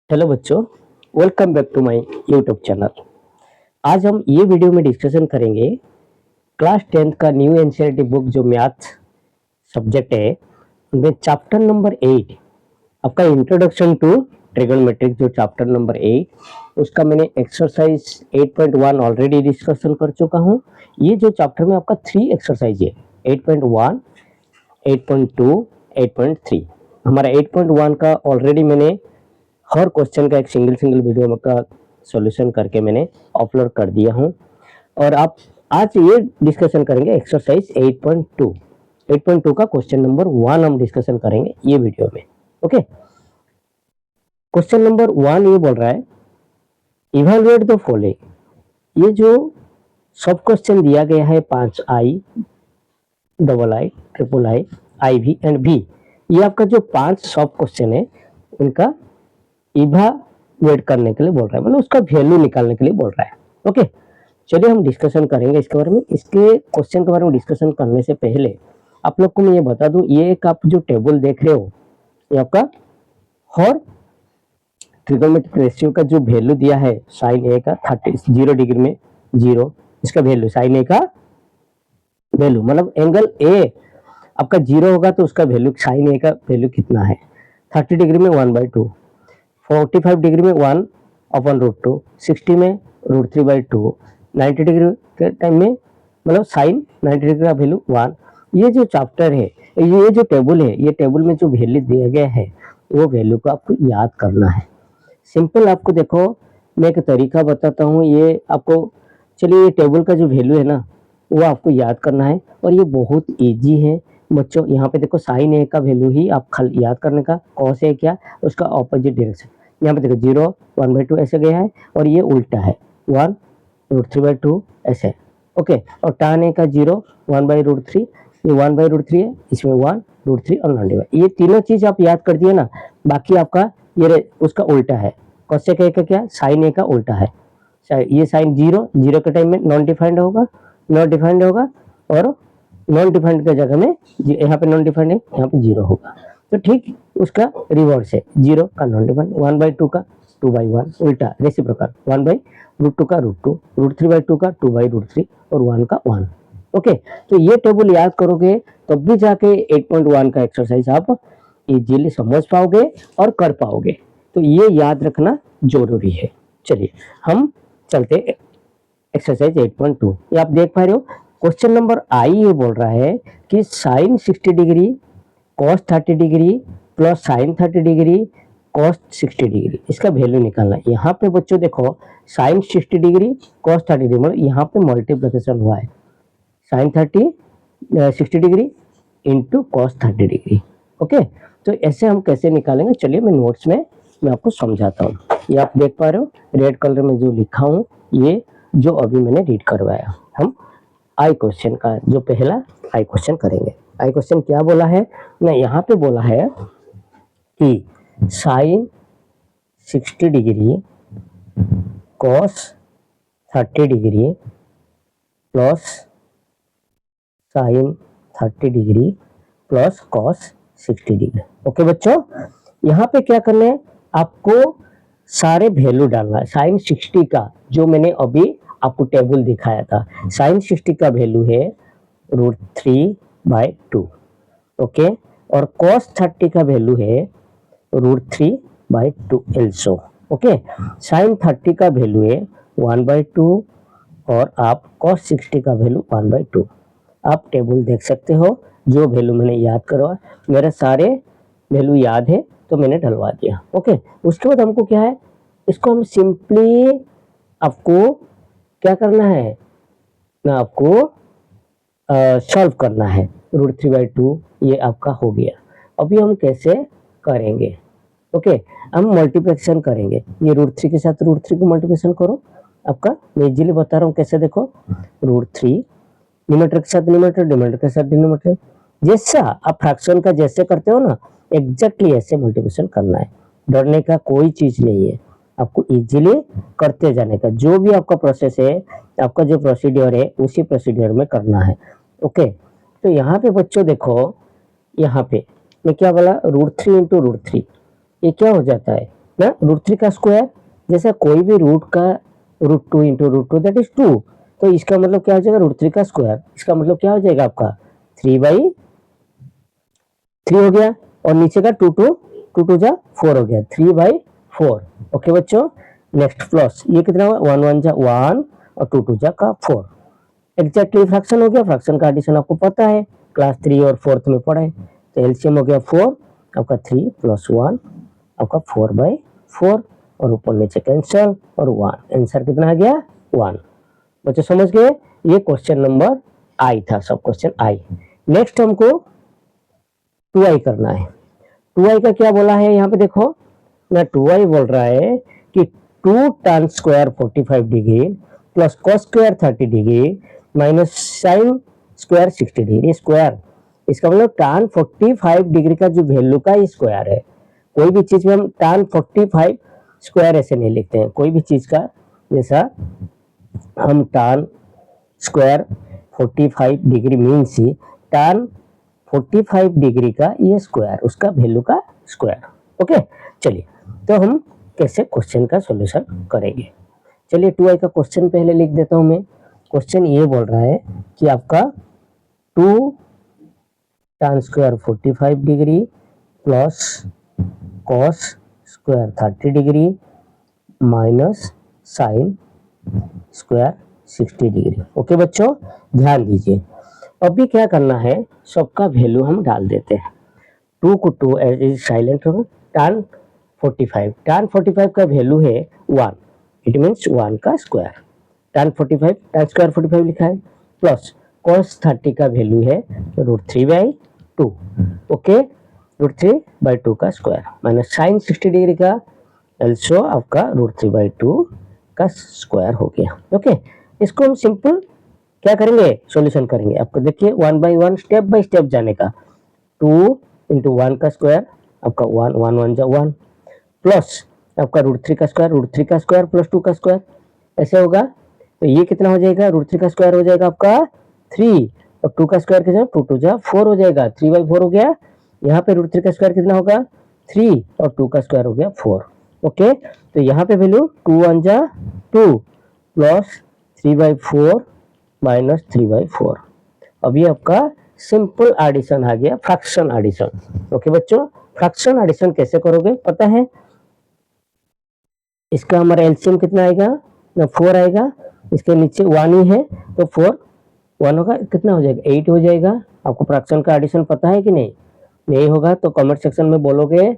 Hello बच्चों, welcome back to my YouTube channel. आज हम ये वीडियो में डिस्कशन करेंगे क्लास 10th का न्यू एनसीईआरटी बुक जो मैथ सब्जेक्ट है उनमें चैप्टर नंबर 8 आपका इंट्रोडक्शन टू ट्रिगोनोमेट्रिक जो चैप्टर नंबर 8 उसका मैंने एक्सरसाइज 8.1 ऑलरेडी डिस्कशन कर चुका हूँ। ये जो चैप्टर में आपका 3 एक्सरसाइज है 8.1, 8.2, 8.3। हमारा 8.1 का ऑलरेडी मैंने हर क्वेश्चन का एक सिंगल वीडियो का सॉल्यूशन करके मैंने अपलोड कर दिया हूं। और आप आज ये डिस्कशन करेंगे एक्सरसाइज 8.2। 8.2 का क्वेश्चन नंबर 1 हम डिस्कशन करेंगे ये वीडियो में। ओके, क्वेश्चन नंबर 1 ये बोल रहा है इवैल्यूएट द फॉलोइंग। ये जो सब क्वेश्चन दिया गया है 5i, double I, triple I, IV and V, ये आपका जो 5 सब क्वेश्चन है उनका इवैल्यूएट करने के लिए बोल रहा है, मतलब उसका वैल्यू निकालने के लिए बोल रहा है। ओके, चलिए हम डिस्कशन करेंगे इसके बारे में। इसके क्वेश्चन के बारे में डिस्कशन करने से पहले आप लोग को मैं ये बता दूं, ये एक आप जो टेबल देख रहे हो ये आपका हर ट्रिगोनोमेट्रिक रेशियो का जो वैल्यू दिया है साइन ए का 0 डिग्री में 0, इसका वैल्यू साइन ए का वैल्यू मतलब एंगल ए आपका 0 होगा तो उसका वैल्यू साइन ए का वैल्यू कितना है। 30 डिग्री में 1/2, 45 डिग्री में 1/√2, 60 में √3/2, 90 डिग्री के टाइम में मतलब साइन 90 डिग्री का वैल्यू 1। ये जो चैप्टर है, ये जो टेबल है, ये टेबल में जो वैल्यू दिया गया है वो वैल्यू को आपको याद करना है। सिंपल आपको देखो मैं एक तरीका बताता हूँ, ये आपको चलिए ये टेबल का जो वैल्यू है ना वो आपको याद करना है और ये बहुत इजी है बच्चों। यहाँ पे देखो साइन ए का वैल्यू ही आप याद करने का, कॉस ए क्या उसका ऑपोजिट डायरेक्शन। यहाँ पे देखो 0 1/2 ऐसे गया है और ये उल्टा है 1√3/2 ऐसे। ओके, और tan ए का 0 1/√3, ये 1/√3 है, इसमें 1√3 और 90। ये तीनों चीज आप याद कर दिए ना, बाकी आपका ये उसका उल्टा है। cos ए का क्या, साइन ए का उल्टा है। ये साइन 0 के टाइम में नॉन डिफाइंड होगा, और नॉन डिफाइंड के जगह में यहाँ पे नॉन डिफाइंड है, यहाँ पे 0 होगा। तो ठीक उसका रिवर्स है, 0 का नॉन डिफाइंड, 1/2 का 2/1 उल्टा रेसिप्रोकल, 1/√2 का √2, √3/2 का 2/√3 और 1 का 1। ओके, तो ये टेबल याद करोगे तब भी जाके 8.1 का एक्सरसाइज आप इजीली समझ पाओगे और कर पाओगे। तो ये याद रखना जरूरी है। चलिए हम चलते एक्सरसाइज 8.2। ये आप देख पा रहे हो क्वेश्चन नंबर आई ये बोल रहा है कि sine 60 degree cos 30 degree plus sine 30 degree cos 60 degree, इसका वैल्यू निकालना है। यहाँ पे बच्चों देखो साइन 60 डिग्री कॉस 30 डिग्री मतलब यहाँ पे मल्टीप्लिकेशन हुआ है, sine 60 degree into cos 30 degree. Okay, तो ऐसे हम कैसे निकालेंगे, चलिए मैं नोट्स में मैं आपको समझाता हूँ। ये आप देख पा रहे हो रेड कलर में जो लिखा हूँ, ये जो अभी मैंने रीड करवाया। हम आई क्वेश्चन का जो पहला आई क्वेश्चन करेंगे। आई क्वेश्चन क्या बोला है ना, यहाँ पे बोला है कि sine 60 degree cos 30 degree plus sine 30 degree plus cos 60 degree. Okay बच्चों, यहाँ पे क्या करना है, आपको सारे वैल्यू डालना है। साइन 60 का जो मैंने अभी आपको टेबल दिखाया था, साइन 60 का वैल्यू है √3/2। ओके, और cos 30 का वैल्यू है √3/2 also। ओके, साइन 30 का वैल्यू है 1/2 और आप cos 60 का वैल्यू 1/2। आप टेबल देख सकते हो, जो वैल्यू मैंने याद करवा, मेरे सारे वैल्यू याद है तो मैंने डलवा दिया। ओके, उसके बाद हमको क्या है, इसको हम सिंपली आपको क्या करना है ना, आपको सॉल्व करना है। √3/2 ये आपका हो गया। अभी हम कैसे करेंगे, ओके, हम मल्टीप्लिकेशन करेंगे। ये √3 के साथ √3 को मल्टीप्लिकेशन करो, आपका मैं इजीली बता रहा हूँ कैसे। देखो √3 न्यूमरेटर के साथ न्यूमरेटर, डिनोमिनेटर के साथ डिनोमिनेटर, जैसा आप फ्रैक्शन का जैसे करते हो ना एग्जैक्टली ऐसे मल्टीप्लिकेशन करना है। डरने का कोई चीज नहीं है, आपको इजीली करते जाने का। जो भी आपका प्रोसेस है, आपका जो प्रोसीड्योर है उसी प्रोसीड्योर में करना है। ओके, तो यहाँ पे बच्चों देखो, यहाँ पे मैं क्या बोला, √3 × √3 ये क्या हो जाता है ना, √3 का स्क्वायर, जैसे कोई भी रूट का √2 इंटू √2 दैट इज 2, तो इसका मतलब क्या हो जाएगा √3 का स्क्वायर, इसका मतलब क्या हो जाएगा आपका 3/3 हो गया, और नीचे का 2 जा 4 हो गया, 3/4। ओके बच्चों, नेक्स्ट प्लस ये कितना हुआ 1 1 जा 1 और 2 जा का 4। एग्जैक्टली फ्रैक्शन हो गया, फ्रैक्शन का एडिशन आपको पता है, क्लास 3 और 4 में पढ़ा है। तो एलसीएम हो गया 4, आपका 3 + 1 आपका 4/4, और ऊपर नीचे कैंसल और 1, आंसर कितना आ गया 1। बच्चों समझ गए, ये क्वेश्चन नंबर आई था, सब क्वेश्चन आई। नेक्स्ट हमको 2i करना है। 2i का क्या बोला है यहाँ पे देखो ना, 2i बोल रहा है कि 2 tan square 45 degree plus cos square 30 degree minus sine square 60 degree square, इसका मतलब tan 45 डिग्री का जो वैल्यू का स्क्वायर है। कोई भी चीज में हम tan 45 स्क्वायर ऐसे नहीं लिखते हैं, कोई भी चीज का, जैसा हम tan square 45 degree means he tan 45 degree का ये स्क्वायर, उसका वैल्यू का स्क्वायर। ओके, चलिए तो हम कैसे क्वेश्चन का सॉल्यूशन करेंगे। चलिए 2i का क्वेश्चन पहले लिख देता हूं मैं। क्वेश्चन ये बोल रहा है कि आपका 2 tan square 45 degree plus cos square 30 degree minus sine square 60 degree. Okay बच्चों, ध्यान दीजिए, अभी क्या करना है, सबका वैल्यू हम डाल देते हैं। 2 को 2 एज साइलेंट होगा, tan 45 का वैल्यू है 1, इट मीन्स 1 का स्क्वायर, tan स्क्वायर 45 लिखा है, प्लस cos 30 का वैल्यू है √3/2। ओके, √3/2 का स्क्वायर माइनस साइन 60 डिग्री का एल्सो आपका √3/2 का स्क्वायर हो गया। ओके, इसको हम सिंपल क्या करेंगे, सॉल्यूशन करेंगे। आपको देखिए 1 बाय 1 स्टेप बाय स्टेप जाने का, 2 इंटू 1 का स्क्वायर आपका 1 1 1 जा 1, प्लस आपका √3 का स्क्वायर, √3 का स्क्वायर प्लस 2 का स्क्वायर, ऐसे होगा। तो ये कितना हो जाएगा, √3 का स्क्वायर हो जाएगा आपका 3, और 2 का स्क्वायर कितना 2 2 जा 4 हो जाएगा, 3/4 हो गया। यहाँ पे √3 का स्क्वायर कितना होगा 3, और 2 का स्क्वायर हो गया 4। ओके, तो यहाँ पे वैल्यू 2 1 जा 2 प्लस 3/4 माइनस 3/4। अभी आपका सिंपल एडिशन आ गया, फ्रैक्शन एडिशन। ओके बच्चों, फ्रैक्शन एडिशन कैसे करोगे पता है, इसका हमारा एलसीएम कितना आएगा ना 4 आएगा, इसके नीचे 1 ही है तो 4 1 होगा, कितना हो जाएगा 8 हो जाएगा। आपको फ्रैक्शन का एडिशन पता है कि नहीं, नहीं होगा तो कमेंट सेक्शन में बोलोगे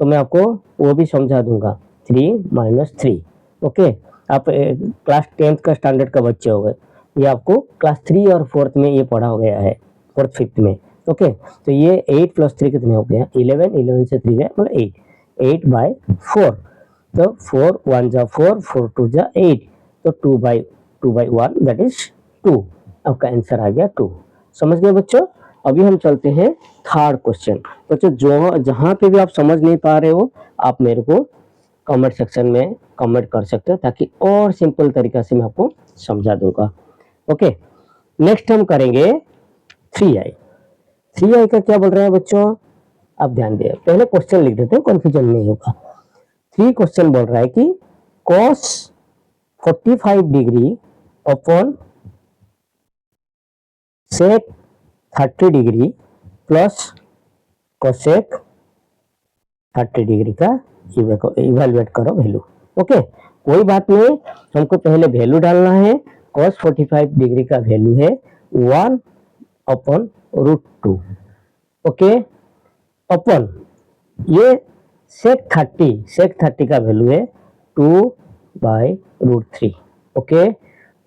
तो मैं आपको वो भी समझा दूंगा। 3 - 3। ओके, आप क्लास 10th का स्टैंडर्ड का बच्चे हो गए, ये आपको क्लास 3 और 4th में ये पढ़ा हो गया है, 4th 5th में। ओके, तो ये 8 + 3 कितने हो गया 11, 11 से 3 गया मतलब 8, 8/4। तो 4 1 जा 4, 4 2 जा 8, तो 2/1 दैट इज 2। आपका आंसर आ गया 2। समझ गए बच्चों। अभी हम चलते हैं थर्ड क्वेश्चन। बच्चों जो जहां पे भी आप समझ नहीं पा रहे हो, आप मेरे को कमेंट सेक्शन में कमेंट कर सकते हो, ताकि और सिंपल तरीका से मैं आपको समझा दूंगा। ओके, नेक्स्ट हम करेंगे 3i। 3i का क्या बोल रहा है बच्चों, आप ध्यान दिए, पहले क्वेश्चन लिख देते हैं, कंफ्यूजन नहीं होगा। 3 क्वेश्चन बोल रहा है कि cos 45 degree upon sec 30 degree plus cosec 30 degree का इवेलुएट करो वैल्यू। ओके, कोई बात नहीं, हमको पहले वैल्यू डालना है। cos 45 डिग्री का वैल्यू है 1/√2। ओके, अपन ये sec 30 का वैल्यू है 2/√3। ओके,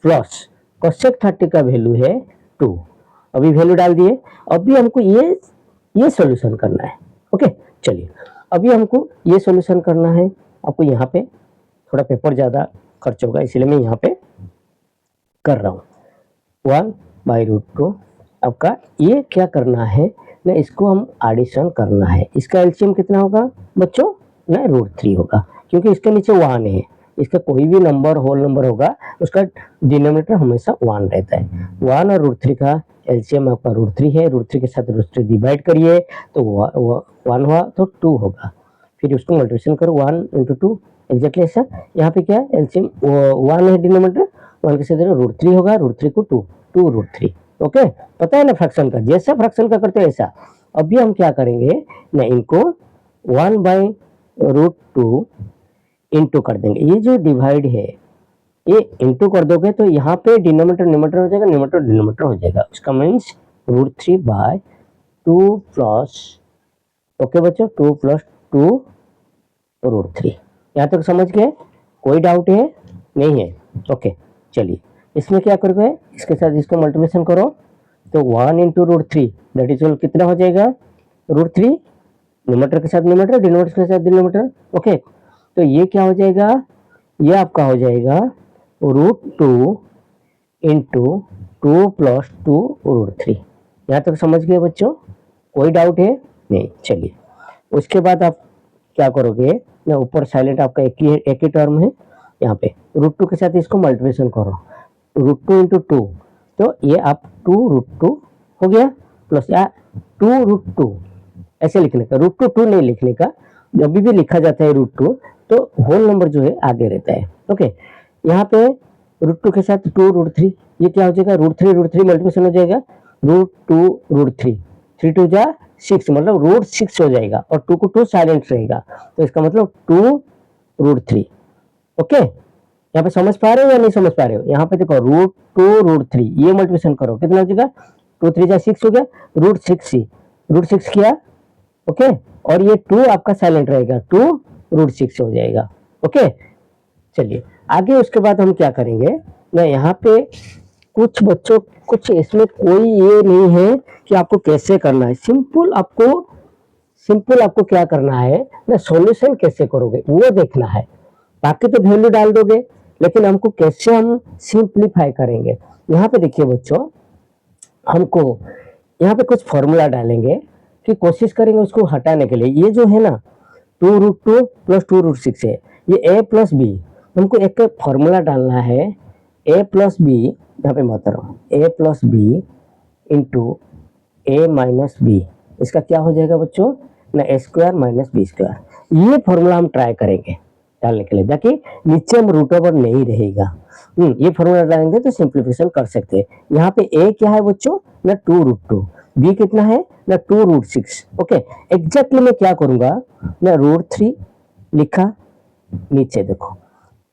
प्लस cosec 30 का वैल्यू है 2। अभी वैल्यू डाल दिए, अभी हमको ये सॉल्यूशन करना है। ओके, चलिए अभी हमको ये सॉल्यूशन करना है। आपको यहाँ पे थोड़ा पेपर ज़्यादा खर्च होगा, इसलिए मैं यहाँ पे कर रहा हूँ। 1/√2 आपका ये क्या करना है ना, इसको हम एडिशन करना है। इसका एलसीएम कितना होगा बच्चों ना √3 होगा, क्योंकि इसके नीचे 1 है। इसका कोई भी नंबर होल नंबर होगा उसका डिनोमिनेटर हमेशा 1 रहता है। 1 और √3 का एलसीएम आपका √3 है, √3 के साथ √3 डिवाइड करिए तो 1 हुआ तो 2 होगा, फिर उसको मल्टीप्लिकेशन करो 1 इंटू 2, एग्जैक्टली ऐसा। यहाँ पे क्या है, एलसीएम 1 है डिनोमिनेटर, 1 के साथ √3 होगा, √3 को 2 √3। ओके, पता है ना फ्रैक्शन का, जैसा फ्रैक्शन का करते हैं ऐसा। अभी हम क्या करेंगे ना, इनको 1/√2 इंटू कर देंगे। ये जो डिवाइड है ये इंटू कर दोगे तो यहाँ पे डिनोमिनेटर न्यूमरेटर हो जाएगा, न्यूमरेटर डिनोमिनेटर हो जाएगा। उसका मीन्स √3/2 प्लस, ओके बच्चों, 2 + 2 √3। यहाँ तक समझ गए? कोई डाउट है? नहीं है? ओके, चलिए इसमें क्या करोगे, इसके साथ इसको मल्टीप्लिकेशन करो तो 1 इंटू √3 दैट इज कितना हो जाएगा, √3, न्यूमरेटर के साथ न्यूमरेटर, डिनोमिनेटर के साथ डिनोमिनेटर। ओके, तो ये क्या हो जाएगा, ये आपका हो जाएगा √2 इंटू 2 + 2 √3। यहाँ तक समझ गए बच्चों? कोई डाउट है? नहीं। चलिए उसके बाद आप क्या करोगे ना, ऊपर साइलेंट आपका एक ही टर्म है, यहाँ पे √2 के साथ इसको मल्टीप्लिकेशन करो, √2 इंटू 2, तो ये आप 2 √2 हो गया, प्लस या 2 √2 ऐसे लिखने का, √2 नहीं लिखने का। जब भी लिखा जाता है √2 तो होल नंबर जो है आगे रहता है। ओके, यहाँ पे √2 के साथ 2 √3, ये क्या हो जाएगा, √3 मल्टीप्लिकेशन हो जाएगा, √2 √3, 3 2 जा 6, मतलब √6 हो जाएगा, और 2 को 2 साइलेंट रहेगा, तो इसका मतलब 2 √3। ओके, यहाँ पे समझ पा रहे हो या नहीं समझ पा रहे हो? यहाँ पे देखो √2 √3, ये मल्टीप्लिकेशन करो, कितना हो जाएगा, 2 3 जा 6 हो गया, √6 किया। ओके, और ये 2 आपका साइलेंट रहेगा, 2 √6 हो जाएगा। ओके, चलिए आगे उसके बाद हम क्या करेंगे ना, यहाँ पे कुछ बच्चों, कुछ इसमें कोई ये नहीं है कि आपको कैसे करना है, सिंपल आपको क्या करना है ना, सॉल्यूशन कैसे करोगे वो देखना है। बाकी तो वैल्यू डाल दोगे, लेकिन हमको कैसे हम सिंप्लीफाई करेंगे। यहाँ पे देखिए बच्चों, हमको यहाँ पे कुछ फॉर्मूला डालेंगे कि कोशिश करेंगे उसको हटाने के लिए। ये जो है ना 2 √2 + 2 √6 है, ये a + b, हमको एक फॉर्मूला डालना है, a + b, यहाँ पे मत रहो, a + b into a - b, इसका क्या हो जाएगा बच्चों ना, a² - b²। ये फॉर्मूला हम ट्राई करेंगे डालने के लिए, ताकि नीचे हम √ओवर नहीं रहेगा। ये फॉर्मूला डालेंगे तो सिंप्लीफिकेशन कर सकते हैं। यहाँ पे a क्या है बच्चों ना, 2 √2, b कितना है ना, 2 √6। ओके, एग्जैक्टली मैं क्या करूंगा ना, √3 लिखा, नीचे देखो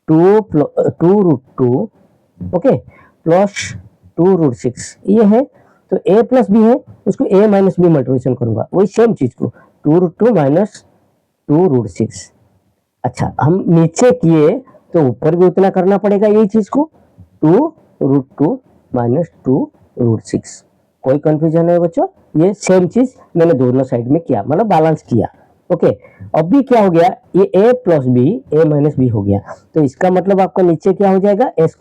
2 √2, ओके, प्लस 2 √6, ये है तो a + b है, उसको a - b मल्टीप्लिकेशन करूंगा, वही सेम चीज को 2 √2 - 2 √6। अच्छा, हम नीचे किए तो ऊपर भी उतना करना पड़ेगा यही चीज को, 2 √2 - 2 √6। कोई कंफ्यूजन है बच्चों? ये सेम चीज मैंने दोनों साइड में किया, मतलब बैलेंस किया। ओके, अब भी क्या हो गया, ये a + b, a - b हो गया, तो इसका मतलब आपका नीचे क्या हो जाएगा, a² -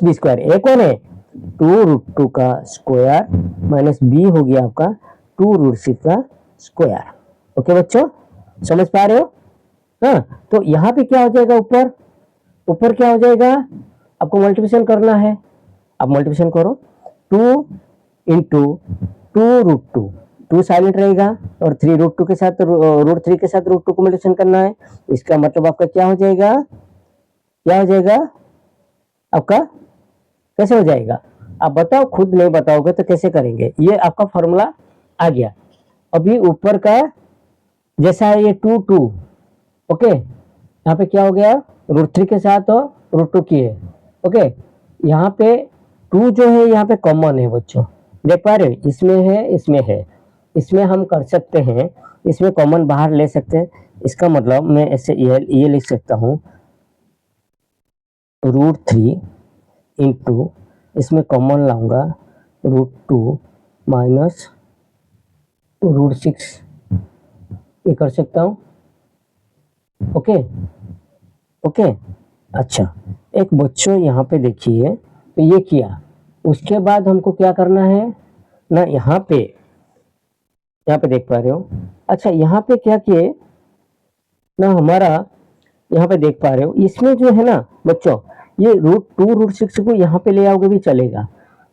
b²। a कौन है, 2 √2 का स्क्वायर माइनस b हो गया आपका 2 √6 का स्क्वायर। ओके बच्चों, समझ पा रहे हो? हाँ, तो यहाँ पे क्या हो जाएगा, ऊपर क्या हो जाएगा, आपको मल्टीप्लिकेशन करना है। आप मल्टीप्लिकेशन करो, 2 इंटू 2 √2, 2 साइलेंट रहेगा, और 3 √2 के साथ √3 के साथ √2 को मल्टीप्लिकेशन करना है। इसका मतलब आपका क्या हो जाएगा, आपका कैसे हो जाएगा, आप बताओ, खुद नहीं बताओगे तो कैसे करेंगे। ये आपका फॉर्मूला आ गया। अभी ऊपर का जैसा है ये 2 2, ओके, यहाँ पे क्या हो गया, √3 के साथ √2 किए। ओके, यहाँ पे 2 जो है यहाँ पे कॉमन है बच्चों, देख पा रहे हो, इसमें है, इसमें हम कर सकते हैं, इसमें कॉमन बाहर ले सकते हैं। इसका मतलब मैं ऐसे ये लिख सकता हूँ, √3 इंटू, इसमें कॉमन लाऊंगा, √2 माइनस √6, ये कर सकता हूँ। ओके, अच्छा, एक बच्चों यहाँ पे देखिए, तो ये किया, उसके बाद हमको क्या करना है ना, यहाँ पे देख पा रहे हो। अच्छा, यहाँ पे क्या किए ना, हमारा यहाँ पे देख पा रहे हो, इसमें जो है ना बच्चों, ये √2 √6 को यहाँ पे ले आओगे भी चलेगा,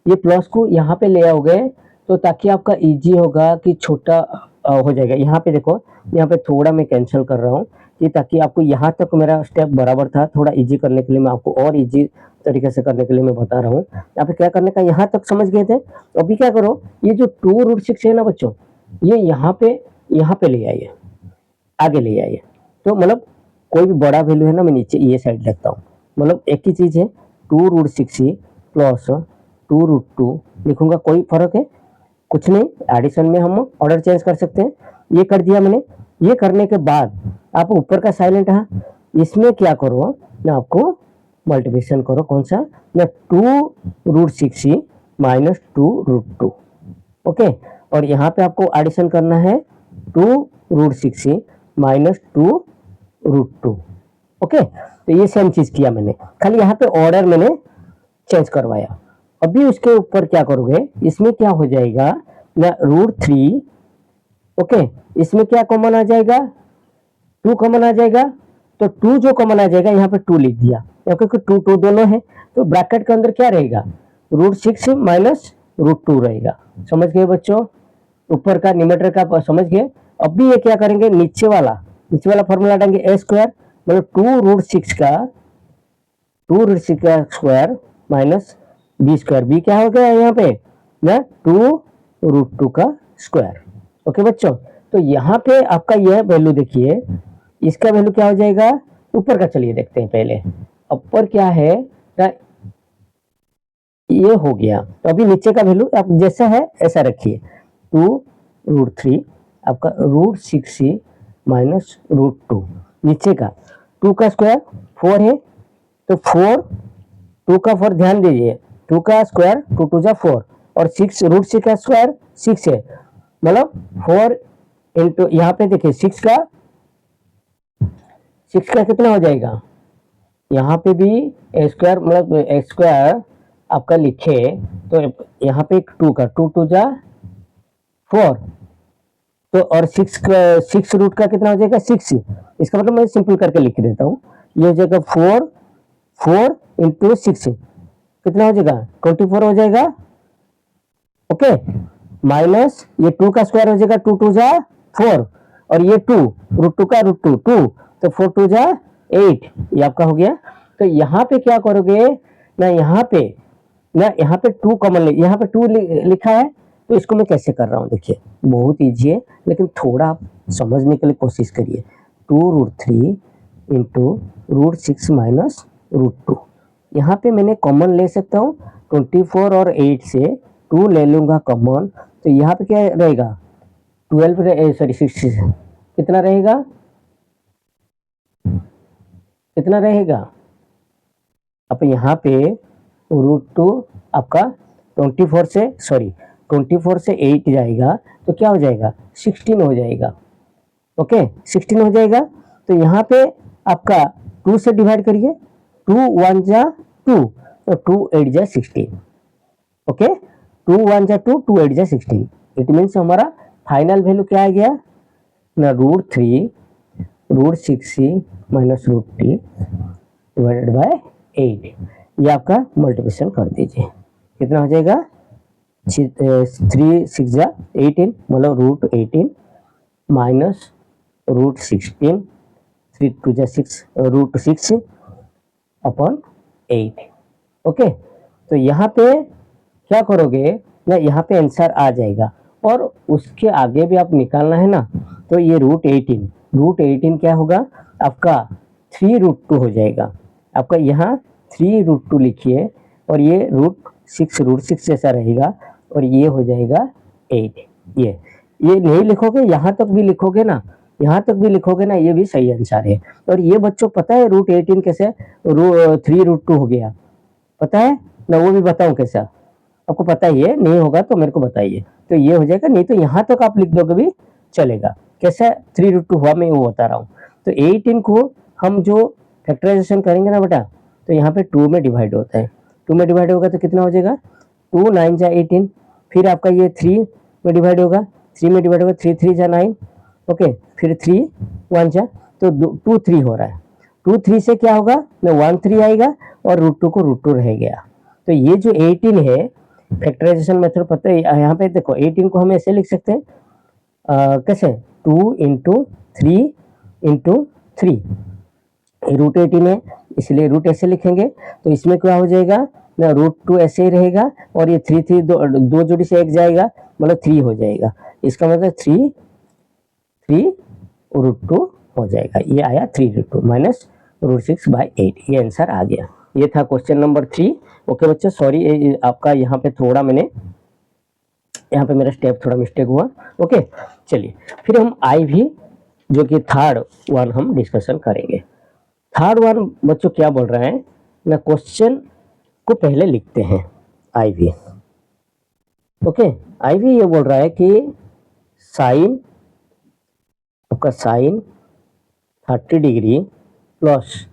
ये प्लस को यहाँ पे ले आओगे, तो ताकि आपका इजी होगा कि छोटा हो जाएगा। यहाँ पे देखो, यहाँ पे थोड़ा मैं कैंसिल कर रहा हूँ कि ताकि आपको यहाँ तक मेरा स्टेप बराबर था, थोड़ा इजी करने के लिए मैं आपको और इजी तरीके से करने के लिए मैं बता रहा हूँ। यहाँ पे क्या करने का, यहाँ तक समझ गए थे। तो अभी क्या करो, ये जो 2√6 है ना बच्चों, ये यहाँ पे ले आइए, आगे ले आइए। तो मतलब कोई भी बड़ा वैल्यू है ना, मैं नीचे ये साइड लिखता हूँ। मतलब एक ही चीज है, 2√6 प्लस 2√2 लिखूंगा, कोई फर्क है कुछ नहीं। एडिशन में हम ऑर्डर चेंज कर सकते हैं। ये कर दिया मैंने। ये करने के बाद आप ऊपर का साइलेंट है, इसमें क्या करो ना, आपको मल्टीप्लिकेशन करो। कौन सा ना, 2√6 माइनस 2√2। ओके, और यहाँ पे आपको एडिशन करना है 2√6 माइनस 2√2। ओके, तो ये सेम चीज किया मैंने, खाली यहाँ पे ऑर्डर मैंने चेंज करवाया। अभी उसके ऊपर क्या करोगे, इसमें क्या हो जाएगा ना, √3। ओके, इसमें क्या कॉमन आ जाएगा, 2 कॉमन आ जाएगा। तो 2 जो कॉमन आ जाएगा, यहाँ पे 2 लिख दिया, क्योंकि 2 2 दोनों है। तो ब्रैकेट के अंदर क्या रहेगा, √6 माइनस √2 रहेगा। समझ गए बच्चों, ऊपर का न्यूमरेटर का समझ गए। अभी ये क्या करेंगे, नीचे वाला फॉर्मूला डालेंगे, a स्क्वायर मतलब 2√6 का square minus b square. b क्या हो गया यहाँ पे ना, 2√2 का स्क्वायर। ओके बच्चों, तो यहाँ पे आपका यह वैल्यू देखिए, इसका वैल्यू क्या हो जाएगा, ऊपर का चलिए देखते हैं पहले। ऊपर क्या है ना, ये हो गया। तो अभी नीचे का वैल्यू आप जैसा है ऐसा रखिए, 2√3 आपका √6 माइनस √2। नीचे का 2 का स्क्वायर 4 है, तो 4, 2 का 4 ध्यान दीजिए, 2 का स्क्वायर 2 2 जा 4, और 6 √6 का स्क्वायर 6 है, मतलब 4 इंटू यहाँ पे देखिए 6 का कितना हो जाएगा, यहाँ पे भी ए स्क्वायर मतलब ए स्क्वायर आपका लिखे, तो यहाँ पे 2 का 2 2 जा 4, तो और 6 रूट का कितना हो जाएगा 6। इसका मतलब मैं सिंपल करके लिख देता हूँ, ये हो जाएगा 4 इंटू 6 कितना हो जाएगा 24 हो जाएगा। ओके, माइनस ये 2 का स्क्वायर हो जाएगा 2 2 जा 4, और ये 2 √2 का √2 2, तो 4 2 जा 8, ये आपका हो गया। तो यहाँ पे क्या करोगे ना, यहाँ पे 2 कॉमन ले, यहाँ पे 2 लिखा है, तो इसको मैं कैसे कर रहा हूँ देखिए, बहुत ईजी है, लेकिन थोड़ा आप समझने के लिए कोशिश करिए। 2√3 इंटू √6 माइनस √2, यहाँ पे मैंने कॉमन ले सकता हूँ 24 और 8 से 2 ले लूंगा कॉमन, तो यहाँ पे क्या रहेगा 6 कितना रहेगा, अब यहाँ पे √2 आपका 24 से 8 जाएगा, तो क्या हो जाएगा 16 हो जाएगा। ओके, 16 हो जाएगा। तो यहाँ पे आपका 2 से डिवाइड करिए, 2 1 जा 2, तो 2 8 जा 16। ओके, 2 1 जा 2, 2 8 जा 16। इट मीन्स हमारा फाइनल वैल्यू क्या आ गया ना, √3 √6 माइनस √3 डिवाइडेड बाय 8। ये आपका मल्टीप्लिकेशन कर दीजिए, कितना हो जाएगा 3 6 जा 18, मतलब √18 माइनस √16, 3 2 जा 6 √6 अपॉन 8। ओके, तो यहाँ पे क्या करोगे ना, यहाँ पे आंसर आ जाएगा, और उसके आगे भी आप निकालना है ना, तो ये √18 क्या होगा आपका 3√2 हो जाएगा। आपका यहाँ 3√2 लिखिए, और ये √6 जैसा रहेगा, और ये हो जाएगा 8। ये नहीं लिखोगे, यहाँ तक भी लिखोगे ना, ये भी सही आंसर है। और ये बच्चों पता है √18 कैसे 3√2 हो गया, पता है ना, वो भी बताऊं कैसा, आपको पता ही है, नहीं होगा तो मेरे को बताइए। तो ये हो जाएगा, नहीं तो यहाँ तक आप लिख दोगे भी चलेगा। कैसा 3√2 हुआ मैं वो बता रहा हूँ। तो 18 को हम जो फैक्टराइजेशन करेंगे ना बेटा, तो यहाँ पे 2 में डिवाइड होता है, 2 में डिवाइड होगा तो कितना हो जाएगा 2 9 जा 18, फिर आपका ये 3 में डिवाइड होगा, 3 3 जा 9। ओके, फिर 3 1 जा, तो 2 3 हो रहा है, 2 3 से क्या होगा ना 1 3 आएगा, और √2 को √2 रह गया। तो ये जो 18 है, फैक्टराइजेशन मेथड पता है, यहाँ पे देखो 18 को हम ऐसे लिख सकते हैं, कैसे 2 इंटू 3 रूट 18 है, इसलिए रूट ऐसे लिखेंगे। तो इसमें क्या हो जाएगा ना, √2 ऐसे ही रहेगा और ये 3 दो जोड़ी से एक जाएगा, मतलब 3 हो जाएगा। इसका मतलब 3 √2 हो जाएगा। ये आया 3√2 माइनस √6/8। ये आंसर आ गया। ये था क्वेश्चन नंबर 3। ओके बच्चों, सॉरी आपका यहाँ पे थोड़ा यहाँ पे मेरा स्टेप थोड़ा मिस्टेक हुआ। ओके चलिए, फिर हम आई भी जो कि थर्ड वन हम डिस्कशन करेंगे। थर्ड वन बच्चों क्या बोल रहे हैं ना, क्वेश्चन को पहले लिखते हैं आई भी। ओके, आई भी ये बोल रहा है कि साइन, आपका sine 30 degree plus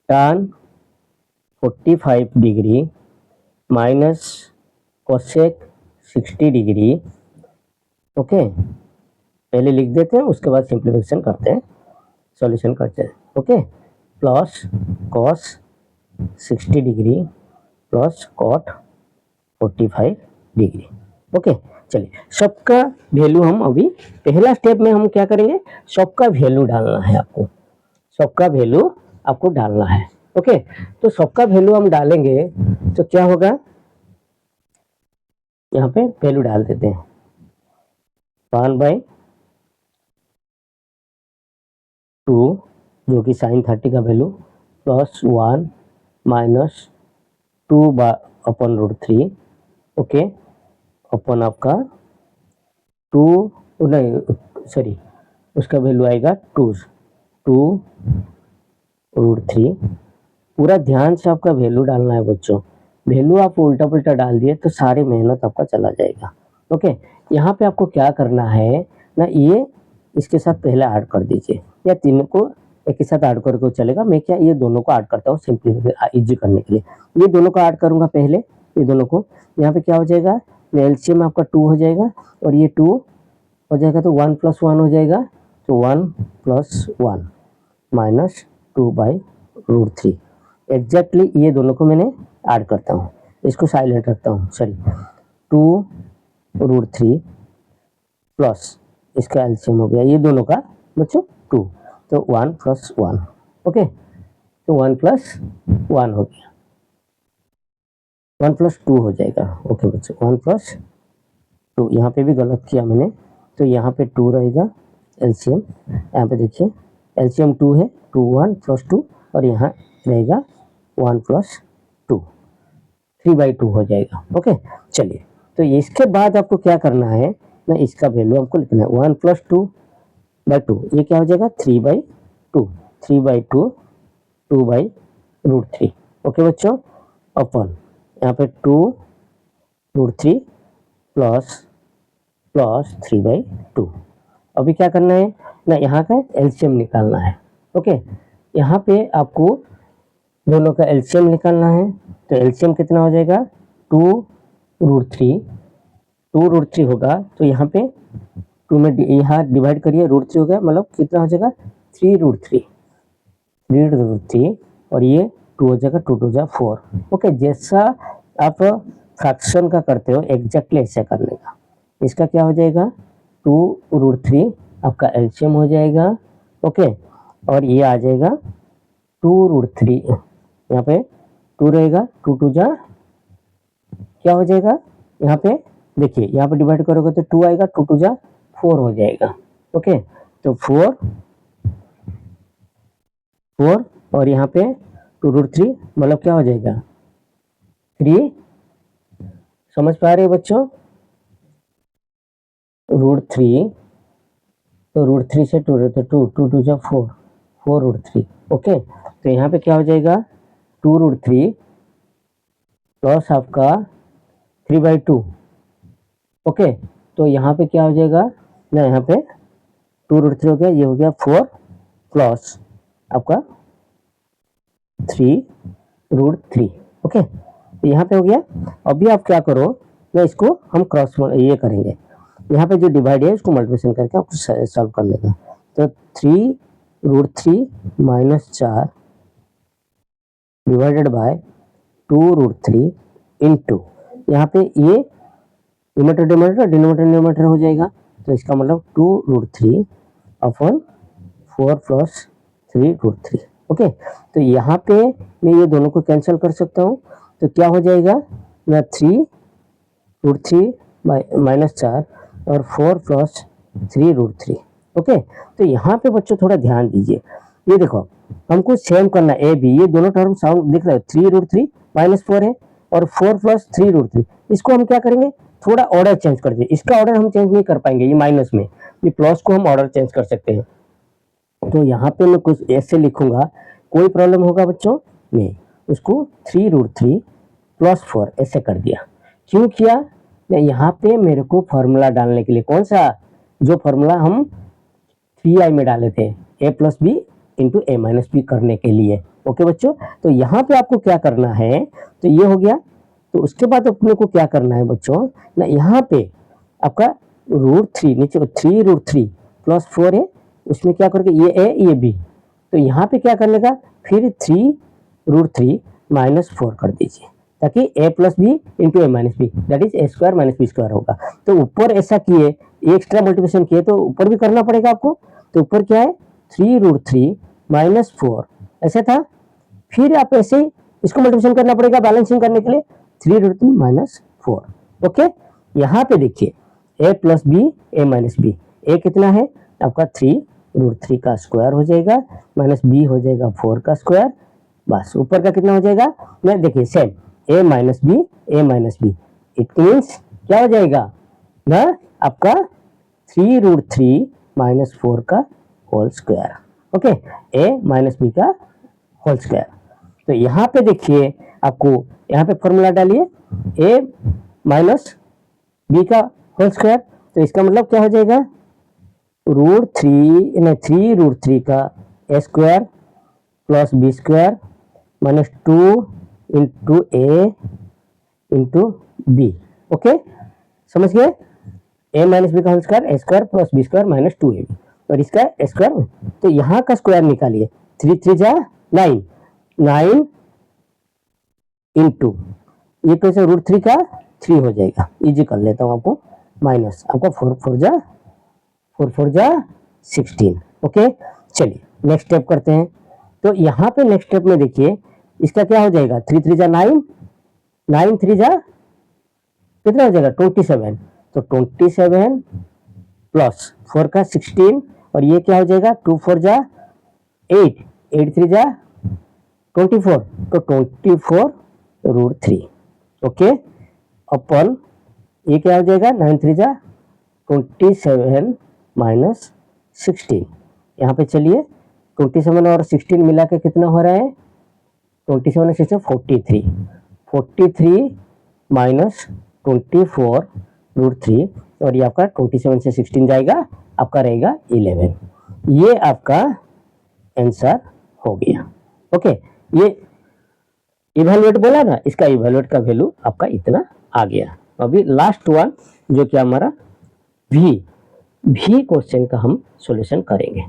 tan 45 degree minus cosec 60 degree. Okay, पहले लिख देते हैं, उसके बाद सिंप्लीफिकेशन करते हैं, सॉल्यूशन करते हैं। Okay, plus cos 60 degree plus cot 45 degree. Okay चलिए, सबका वैल्यू हम अभी पहला स्टेप में हम क्या करेंगे, सबका वैल्यू डालना है आपको, सबका वैल्यू आपको डालना है। ओके, तो सबका वैल्यू हम डालेंगे तो क्या होगा, यहाँ पे वैल्यू डाल देते हैं 1/2 जो कि साइन 30 का वैल्यू प्लस 1 माइनस 2/√3। ओके, अपन आपका 2 नहीं सॉरी, उसका वैल्यू आएगा 2√3। पूरा ध्यान से आपका वैल्यू डालना है बच्चों, वैल्यू आप उल्टा पुल्टा डाल दिए तो सारी मेहनत आपका चला जाएगा। ओके, यहाँ पे आपको क्या करना है ना, ये इसके साथ पहले ऐड कर दीजिए, या तीनों को एक के साथ ऐड करके चलेगा। मैं क्या ये दोनों को ऐड करता हूँ सिंपली इजी करने के लिए, ये दोनों को ऐड करूँगा पहले, ये दोनों को। यहाँ पे क्या हो जाएगा, एलसीएम आपका 2 हो जाएगा और ये 2 हो जाएगा तो 1 + 1 हो जाएगा, तो 1 + 1 माइनस 2/√3। एग्जैक्टली ये दोनों को मैंने ऐड करता हूँ, इसको साइलेंट रखता हूँ, सॉरी 2√3 प्लस इसका एलसीएम हो गया ये दोनों का बच्चों 2, तो 1 + 1। ओके, तो 1 + 1 हो गया, 1 + 2 हो जाएगा। ओके बच्चों, 1 + 2, यहाँ पे भी गलत किया मैंने, तो यहाँ पे 2 रहेगा एलसीएम, यहाँ पे देखिए एलसीएम 2 है, 2 1 + 2 और यहाँ रहेगा 1 + 2, 3/2 हो जाएगा। ओके चलिए, तो इसके बाद आपको क्या करना है ना, इसका वैल्यू हमको लिखना है 1 + 2/2, ये क्या हो जाएगा 3/2, 3/2 2/√3। ओके बच्चों, अपन यहाँ पे 2√3 प्लस 3/2। अभी क्या करना है ना, यहाँ का एलसीएम निकालना है। ओके, यहाँ पे आपको दोनों का एलसीएम निकालना है, तो एलसीएम कितना हो जाएगा 2√3 होगा, तो यहाँ पे 2 में यहाँ डिवाइड करिए, √3 हो गया, मतलब कितना हो जाएगा 3√3 और ये 2 हो जाएगा, 2 2 जा 4। ओके, जैसा आप फ्रैक्शन का करते हो एग्जैक्टली ऐसे करने का। इसका क्या हो जाएगा 2√3 आपका एलसीएम हो जाएगा। ओके, और ये आ जाएगा 2√3, यहाँ पे 2 रहेगा, 2 2 जा क्या हो जाएगा, यहाँ पे देखिए यहाँ पे डिवाइड करोगे तो 2 आएगा, 2 2 जा 4 हो जाएगा। ओके, तो 4 और यहाँ पे 2√3 मतलब क्या हो जाएगा 3। समझ पा रहे बच्चों, √3, तो √3 से 2 रहते 2 2 2 जा 4, 4√3। ओके, तो यहाँ पे क्या हो जाएगा 2√3 प्लस आपका 3/2। ओके, तो यहाँ पे क्या हो जाएगा ना, यहाँ पे 2√3 हो गया, ये हो गया 4 प्लस आपका 3√3। ओके, तो यहाँ पे हो गया। अभी आप क्या करो ना, इसको हम क्रॉस ये करेंगे, यहाँ पे जो डिवाइड है इसको मल्टीप्लिकेशन करके आपको सॉल्व कर लेगा। तो 3√3 - 4 डिवाइडेड बाय 2√3 इंटू, यहाँ पे ये न्यूमरेटर डिनोमिनेटर हो जाएगा, तो इसका मतलब 2√3 अपॉन 4 प्लस 3√3। ओके, तो यहाँ पे मैं ये दोनों को कैंसिल कर सकता हूँ, तो क्या हो जाएगा ना 3√3 माइनस 4 और 4 प्लस 3√3। ओके, तो यहाँ पे बच्चों थोड़ा ध्यान दीजिए, ये देखो हमको सेम करना ए बी, ये दोनों टर्म साउंड दिख रहा है, 3√3 माइनस 4 है और 4 प्लस 3√3। इसको हम क्या करेंगे, थोड़ा ऑर्डर चेंज कर दीजिए, इसका ऑर्डर हम चेंज नहीं कर पाएंगे, ये माइनस में, ये प्लस को हम ऑर्डर चेंज कर सकते हैं। तो यहाँ पे मैं कुछ ऐसे लिखूंगा, कोई प्रॉब्लम होगा बच्चों नहीं, उसको 3√3 प्लस 4 ऐसे कर दिया। क्यों किया, यहाँ पे मेरे को फॉर्मूला डालने के लिए, कौन सा, जो फॉर्मूला हम 3i में डाले थे, a plus b into a minus b करने के लिए। ओके बच्चों, तो यहाँ पे आपको क्या करना है, तो ये हो गया। तो उसके बाद अपने को क्या करना है बच्चों ना, यहाँ पे आपका √3 नीचे 3√3 प्लस 4 है, उसमें क्या करके ये ए ये बी, तो यहाँ पे क्या करने का, फिर 3√3 माइनस 4 कर दीजिए, ताकि a plus b into a minus b that is a square minus b square होगा। तो ऊपर ऐसा किए, एक्स्ट्रा मल्टीप्लिकेशन किए तो ऊपर भी करना पड़ेगा आपको, तो ऊपर क्या है 3√3 माइनस 4 ऐसे था, फिर आप ऐसे इसको मल्टीप्लिकेशन करना पड़ेगा बैलेंसिंग करने के लिए, 3√3 माइनस 4। ओके, यहाँ पे देखिए a plus b a minus b, a कितना है आपका 3√3 का स्क्वायर हो जाएगा, माइनस बी हो जाएगा 4 का स्क्वायर, बस ऊपर का कितना हो जाएगा, मैं देखिए same a minus b a minus b, it means क्या हो जाएगा ना आपका 3√3 माइनस 4 का whole square. Okay, a minus b का होल स्क्वायर। तो यहाँ पे देखिए आपको, यहाँ पे फॉर्मूला डालिए a माइनस बी का होल स्क्वायर, तो इसका मतलब क्या हो जाएगा, √3 का a square plus b square minus 2 into a into b. Okay, समझ गए, a माइनस बी का whole square, a square plus b square minus 2ab, और इसका स्क्वायर, तो यहाँ का स्क्वायर निकालिए, 3 जा 9, 9 इंटू ये कैसे √3 का 3 हो जाएगा, इजी कर लेता हूँ आपको, माइनस आपका 4 जा 16। ओके, चलिए नेक्स्ट स्टेप करते हैं। तो यहाँ पे नेक्स्ट स्टेप में देखिए इसका क्या हो जाएगा, 3 जा 9, 9 3 जा कितना हो जाएगा 27, तो 27 प्लस 4 का 16, और ये क्या हो जाएगा 2 4 जा 8, 8 3 जा 24, तो 24√3। ओके, अपन ये क्या हो जाएगा 9 3 जा 27 माइनस 16, यहाँ पे चलिए 27 और 16 मिला के कितना हो रहा है, 27 और 16 43 माइनस 24√3, और ये आपका 27 से 16 जाएगा, आपका रहेगा 11। ये आपका आंसर हो गया। ओके, ये इवैल्यूएट बोला ना, इसका इवैल्यूएट का वैल्यू आपका इतना आ गया। अभी लास्ट वन जो कि हमारा भी क्वेश्चन का हम सॉल्यूशन करेंगे।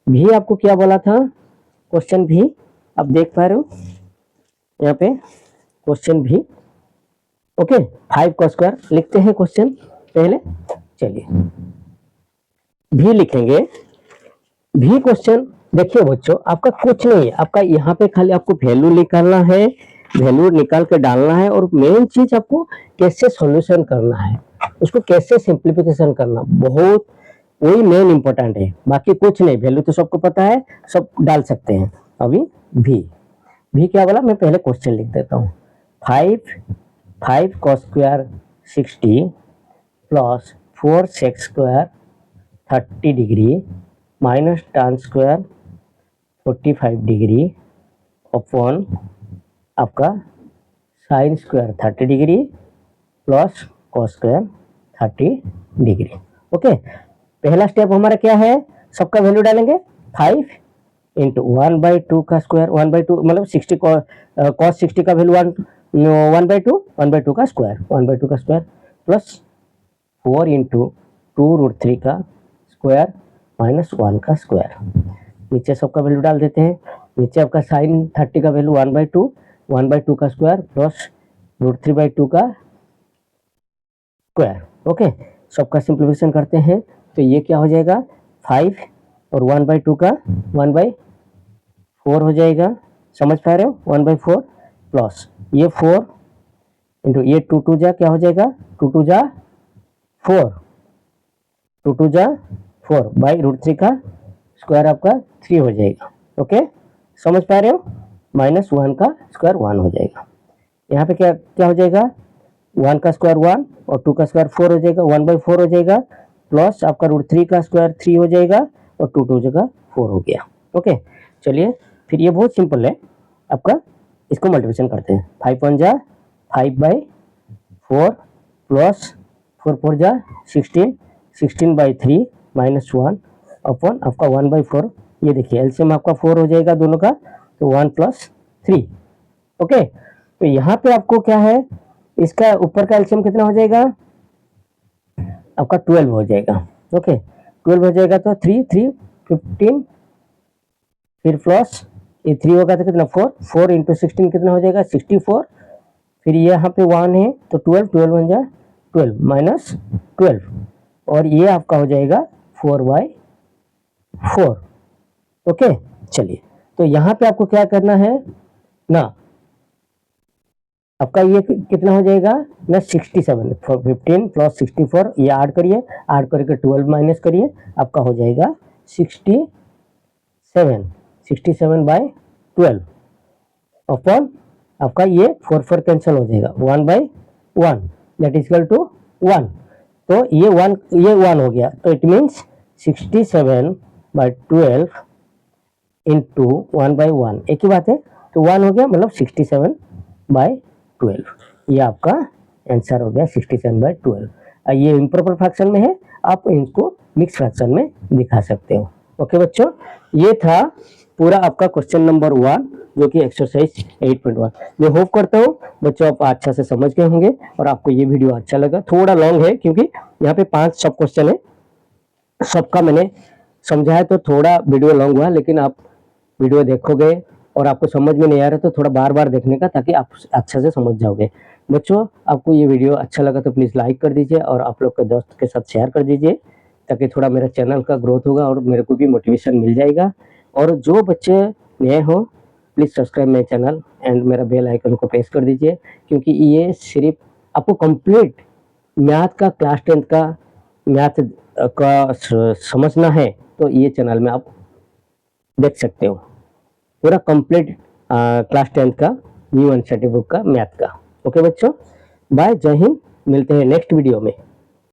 भी आपको क्या बोला था, क्वेश्चन भी आप देख पा रहे हो यहाँ पे, क्वेश्चन भी। ओके, 5 का स्क्वायर लिखते हैं क्वेश्चन पहले, चलिए भी लिखेंगे। भी क्वेश्चन देखिए बच्चों, आपका कुछ नहीं है, आपका यहाँ पे खाली आपको वैल्यू निकालना है, वैल्यू निकाल के डालना है, और मेन चीज आपको कैसे सॉल्यूशन करना है, उसको कैसे सिंप्लीफिकेशन करना, बहुत वही मेन इंपॉर्टेंट है, बाकी कुछ नहीं। वैल्यू तो सबको पता है, सब डाल सकते हैं। अभी भी क्या बोला, मैं पहले क्वेश्चन लिख देता हूँ। 5 cos square 60 plus 4 sec square 30 degree minus tan square 45 degree upon आपका sin square 30 degree plus cos square 30 degree. Okay, पहला स्टेप हमारा क्या है, सबका वैल्यू डालेंगे, 5 इंटू 1/2 का स्क्वायर, 1/2 मतलब 60 cos 60 का वैल्यू 1/2 का स्क्वायर, 1/2 का स्क्वायर प्लस 4 इंटू 2√3 का स्क्वायर माइनस 1 का स्क्वायर। नीचे सबका वैल्यू डाल देते हैं। नीचे आपका sin 30 का वैल्यू 1/2 का स्क्वायर प्लस √3/2 का स्क्वायर। ओके, सबका सिंप्लीफिकेशन करते हैं, तो ये क्या हो जाएगा 5 और 1/2 का 1/4 हो जाएगा। समझ पा रहे हो 1/4 प्लस ये 4 इंटू ये 2 2 जा क्या हो जाएगा 2 2 जा 4 2 2 जा 4 बाई √3 का स्क्वायर आपका 3 हो जाएगा। ओके समझ पा रहे हो -1 का स्क्वायर 1 हो जाएगा। यहाँ पे क्या क्या हो जाएगा 1 का स्क्वायर 1 और 2 का स्क्वायर 4 हो जाएगा 1/4 हो जाएगा प्लस आपका √3 का स्क्वायर 3 हो जाएगा और 2 2 जगह 4 हो गया। ओके चलिए फिर ये बहुत सिंपल है आपका, इसको मल्टीप्लिकेशन करते हैं 5 1 जा 5/4 प्लस 4 4 जा 16 16/3 -1 अपॉन आपका 1/4। ये देखिए एलसीएम आपका 4 हो जाएगा दोनों का तो 1 + 3। ओके तो यहाँ पे आपको क्या है इसका ऊपर का एलसीएम कितना हो जाएगा आपका 12 हो जाएगा। ओके 12 हो जाएगा तो 3 3 15 फिर प्लस ये 3 होगा तो कितना 4 4 इंटू 16 कितना हो जाएगा 64 फिर ये यहाँ पे 1 है तो 12 12 बन जाए 12 माइनस 12 और ये आपका हो जाएगा 4/4। ओके चलिए तो यहाँ पे आपको क्या करना है ना आपका ये कितना हो जाएगा ना 67 15 प्लस 64 ये ऐड करिए ऐड करके 12 माइनस करिए आपका हो जाएगा 67 67/12 अपॉन आपका ये 4 4 कैंसिल हो जाएगा 1/1 दैट इज इक्वल टू 1 तो ये 1 हो गया तो इट मीन्स 67/12 इंटू 1/1 एक ही बात है तो 1 हो गया मतलब 67/12 ये आपका आंसर हो गया 67/12। ये इम्प्रॉपर फ्रैक्शन में है आप इनको मिक्स फ्रैक्शन में दिखा सकते हो। ओके बच्चों ये था पूरा आपका क्वेश्चन नंबर 1 जो कि एक्सरसाइज 8.1। मैं होप करता हूँ बच्चों आप अच्छा से समझ गए होंगे और आपको ये वीडियो अच्छा लगा। थोड़ा लॉन्ग है क्योंकि यहाँ पे 5 सब क्वेश्चन है, सबका मैंने समझा है तो थोड़ा वीडियो लॉन्ग हुआ, लेकिन आप वीडियो देखोगे और आपको समझ में नहीं आ रहा तो थोड़ा बार बार देखने का ताकि आप अच्छा से समझ जाओगे। बच्चों आपको ये वीडियो अच्छा लगा तो प्लीज़ लाइक कर दीजिए और आप लोग के दोस्त के साथ शेयर कर दीजिए ताकि थोड़ा मेरा चैनल का ग्रोथ होगा और मेरे को भी मोटिवेशन मिल जाएगा। और जो बच्चे नए हो please subscribe my channel and मेरा बेल आइकन को प्रेस कर दीजिए क्योंकि ये सिर्फ आपको कंप्लीट मैथ का क्लास 10 का मैथ का समझना है तो ये चैनल में आप देख सकते हो पूरा कंप्लीट क्लास 10 का न्यू एनसीईआरटी बुक का मैथ का। ओके बच्चों बाय, जय हिंद, मिलते हैं नेक्स्ट वीडियो में।